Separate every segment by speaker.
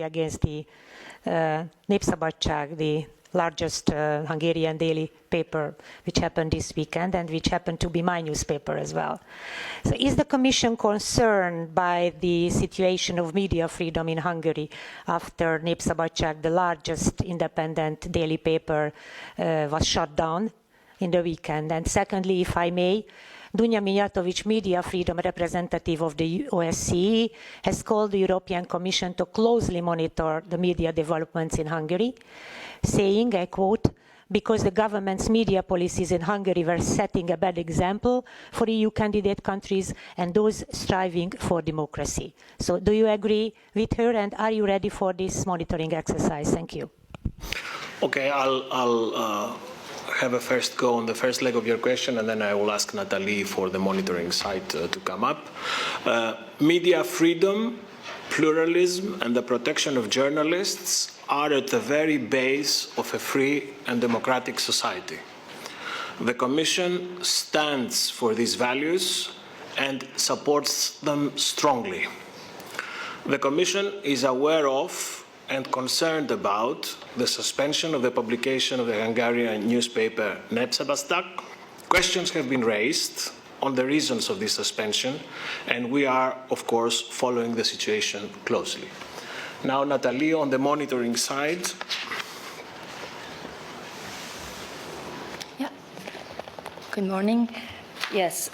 Speaker 1: against the Népszabadság, the largest Hungarian daily paper, which happened this weekend and which happened to be my newspaper as well. So is the Commission concerned by the situation of media freedom in Hungary after Népszabadság, the largest independent daily paper, was shut down in the weekend? And secondly, if I may, Dunja Mijatovic, media freedom representative of the OSCE, has called the European Commission to closely monitor the media developments in Hungary, saying, I quote, because the government's media policies in Hungary were setting a bad example for EU candidate countries and those striving for democracy. So do you agree with her, and are you ready for this monitoring exercise? Thank you.
Speaker 2: Okay, I'll have a first go on the first leg of your question, and then I will ask Natalie for the monitoring side to come up. Media freedom, pluralism, and the protection of journalists are at the very base of a free and democratic society. The Commission stands for these values and supports them strongly. The Commission is aware of and concerned about the suspension of the publication of the Hungarian newspaper Népszabadság. Questions have been raised on the reasons of this suspension, and we are, of course, following the situation closely. Now, Natalie, on the monitoring side.
Speaker 3: Yeah. Good morning. Yes,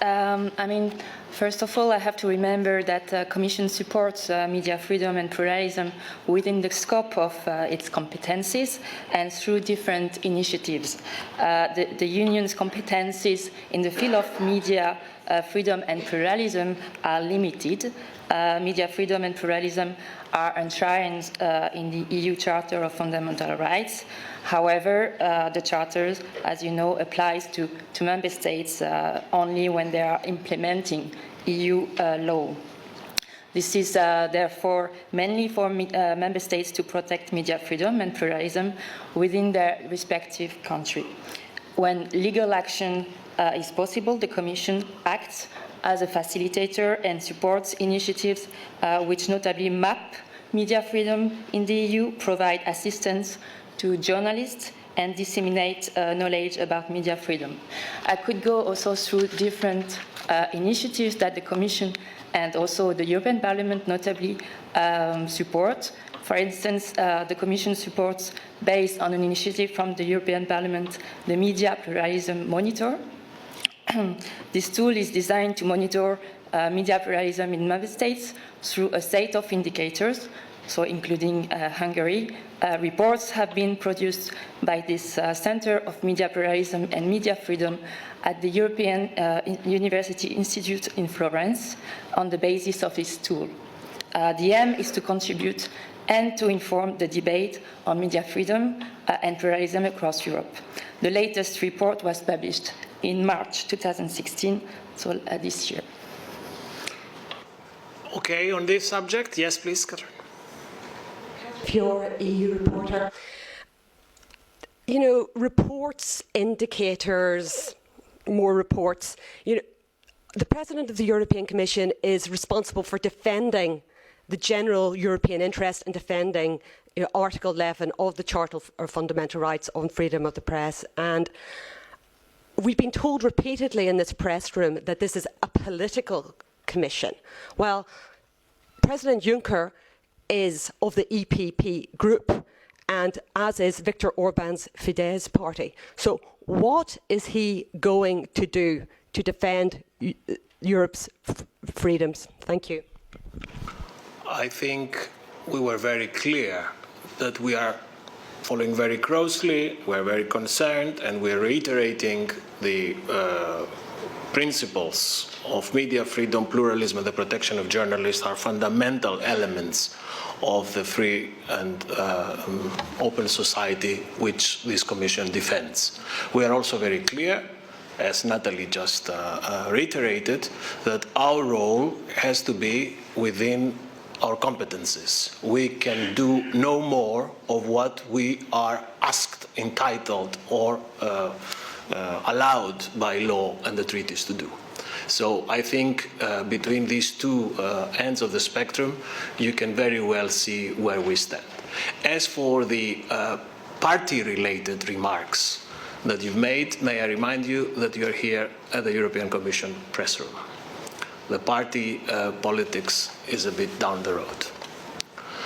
Speaker 3: first of all, I have to remember that the Commission supports media freedom and pluralism within the scope of its competencies and through different initiatives. The Union's competencies in the field of media freedom and pluralism are limited. Media freedom and pluralism are enshrined in the EU Charter of Fundamental Rights. However, the Charter, as you know, applies to member states only when they are implementing EU law. This is therefore mainly for member states to protect media freedom and pluralism within their respective country. When legal action is possible, the Commission acts as a facilitator and supports initiatives which notably map media freedom in the EU, provide assistance to journalists, and disseminate knowledge about media freedom. I could go also through different initiatives that the Commission and also the European Parliament notably support. For instance, the Commission supports, based on an initiative from the European Parliament, the Media Pluralism Monitor. This tool is designed to monitor media pluralism in member states through a set of indicators, so including Hungary. Reports have been produced by this Center of Media Pluralism and Media Freedom at the European University Institute in Florence on the basis of this tool. The aim is to contribute and to inform the debate on media freedom and pluralism across Europe. The latest report was published in March 2016, so this year.
Speaker 2: Okay, on this subject, yes, please, Catherine.
Speaker 4: Feore, EU reporter. You know, reports, indicators, more reports. You know, the President of the European Commission is responsible for defending the general European interest in defending Article 11 of the Charter of Fundamental Rights on freedom of the press. And we've been told repeatedly in this press room that this is a political commission. Well, President Juncker is of the EPP group, and as is Viktor Orban's Fidesz party. So what is he going to do to defend Europe's freedoms? Thank you.
Speaker 2: I think we were very clear that we are following very closely, we're very concerned, and we're reiterating the principles of media freedom, pluralism, and the protection of journalists are fundamental elements of the free and open society which this Commission defends. We are also very clear, as Natalie just reiterated, that our role has to be within our competences. We can do no more of what we are asked, entitled, or allowed by law and the treaties to do. So I think between these two ends of the spectrum, you can very well see where we stand. As for the party-related remarks that you've made, may I remind you that you're here at the European Commission press room. The party politics is a bit down the road.